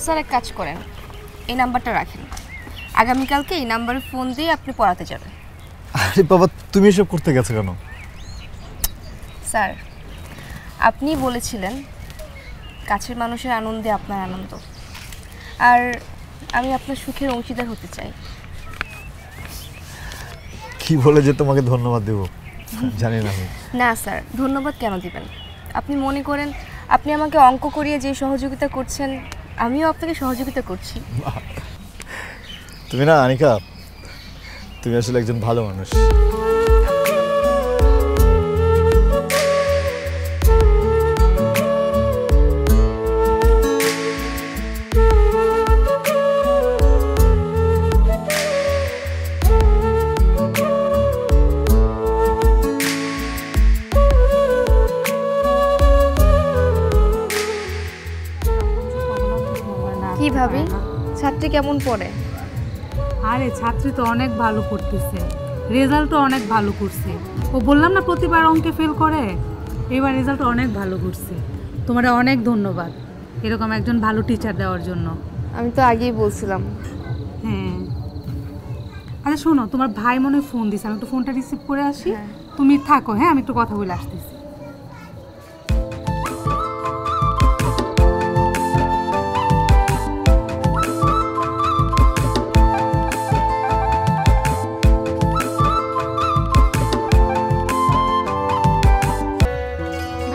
Sir এক কাজ করেন, এই নাম্বারটা রাখেন, আগামীকালকে এই নাম্বারে ফোন দিয়ে আপনি পড়াতে যাবেন। আরে বাবা, তুমি এসব করতে গেছো কেন? স্যার, আপনি বলেছিলেন কাছের মানুষের আনন্দে আপনার আনন্দ, আর আমি আপনার সুখের অংশীদার হতে চাই। কি বলে যে তোমাকে ধন্যবাদ দেব জানি না আমি। না স্যার, ধন্যবাদ কেন দিবেন? আপনি মনে করেন আপনি আমাকে অঙ্ক করিয়ে যে সহযোগিতা করছেন, আমিও আপনাকে সহযোগিতা করছি। তুমি না আনিকা, তুমি আসলে একজন ভালো মানুষ। কি ভাবি, ছাত্রী কেমন পড়ে? আরে ছাত্রী তো অনেক ভালো করতেছে, রেজাল্টও অনেক ভালো করছে। ও বললাম না প্রতিবার অঙ্কে ফেল করে, এবার রেজাল্ট অনেক ভালো করছে। তোমার অনেক ধন্যবাদ এরকম একজন ভালো টিচার দেওয়ার জন্য। আমি তো আগেই বলছিলাম। হ্যাঁ, আচ্ছা শোনো, তোমার ভাই মনে হয় ফোন দিছে, আমি একটু ফোনটা রিসিভ করে আসি। তুমি থাকো, হ্যাঁ আমি একটু কথা বলে আসতেছি।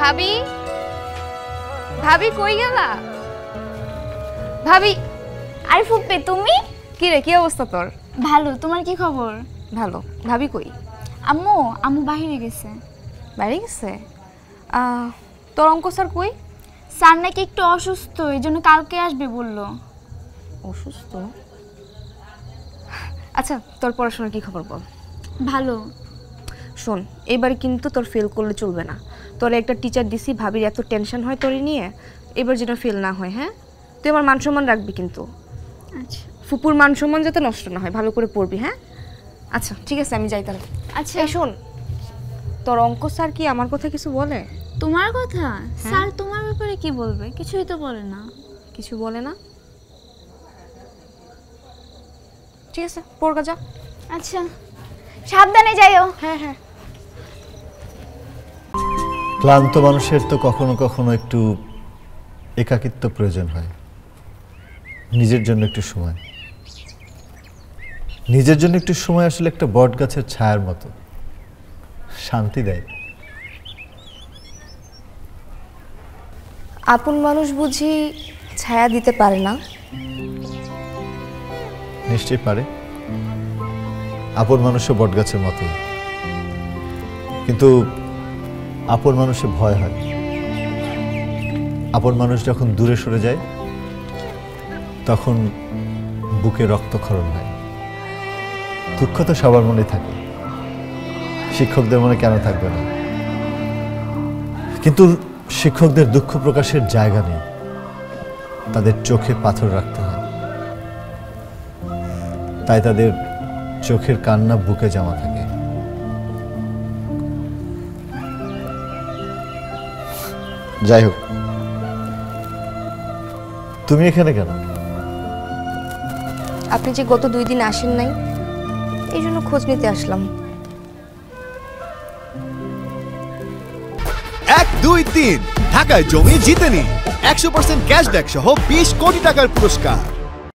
ভাবি, ভাবি কই গেলা? ভাবি। আরে ফুপ্পি, তুমি? কি রে, কি অবস্থা তোর? ভালো, তোমার কি খবর? ভালো। ভাবি কই? আম্মু আম্মু বাইরে গেছে। বাইরে গেছে? তোর অঙ্ক স্যার কই? স্যার নাকি একটু অসুস্থ, এই জন্য কালকে আসবে বললো। অসুস্থ? আচ্ছা, তোর পড়াশোনার কি খবর বল। ভালো। শোন, এবারে কিন্তু তোর ফেল করলে চলবে না। তোর একটা টিচার দিছি, ভাবির এত টেনশন হয় তোর নিয়ে, এবার যেন ফেল না হয়। হ্যাঁ, তুই আমার মান সম্মান রাখবি কিন্তু। আচ্ছা। ফুপুর মান সম্মান যাতে নষ্ট না হয়, ভালো করে পড়বি। হ্যাঁ আচ্ছা ঠিক আছে, আমি যাই তাহলে। আচ্ছা শোন, তোর অঙ্ক স্যার কি আমার কথা কিছু বলে? তোমার কথা? স্যার তোমার ব্যাপারে কি বলবে? কিছুই তো বলে না। কিছু বলে না? ঠিক আছে, পড়গা যা। আচ্ছা, সাবধানে যাইও। হ্যাঁ হ্যাঁ। ক্লান্ত মানুষের তো কখনো কখনো একটু একাকিত্ব প্রয়োজন হয়, নিজের জন্য একটু সময়। নিজের জন্য একটু সময় আসলে একটা বট গাছের ছায়ার মতো, শান্তি দেয়। আপন মানুষ বুঝি ছায়া দিতে পারে না? নিশ্চয়ই পারে, আপন মানুষও বট গাছের মতোই, কিন্তু আপন মানুষে ভয় হয়। আপন মানুষ যখন দূরে সরে যায় তখন বুকে রক্তক্ষরণ হয়। দুঃখ তো সবার মনে থাকে, শিক্ষকদের মনে কেন থাকবে না? কিন্তু শিক্ষকদের দুঃখ প্রকাশের জায়গা নেই, তাদের চোখে পাথর রাখতে হয়, তাই তাদের চোখের কান্না বুকে জমা থাকে। যাই হোক, তুমি এখানে কেন? আপনি যে গত 2 দিন আসেন নাই, এই জন্য খোঁজ নিতে আসলাম। 1, 2, 3 ঢাকায় জমি জিতে নিন 100% ক্যাশব্যাক সহ 20 কোটি টাকার পুরস্কার।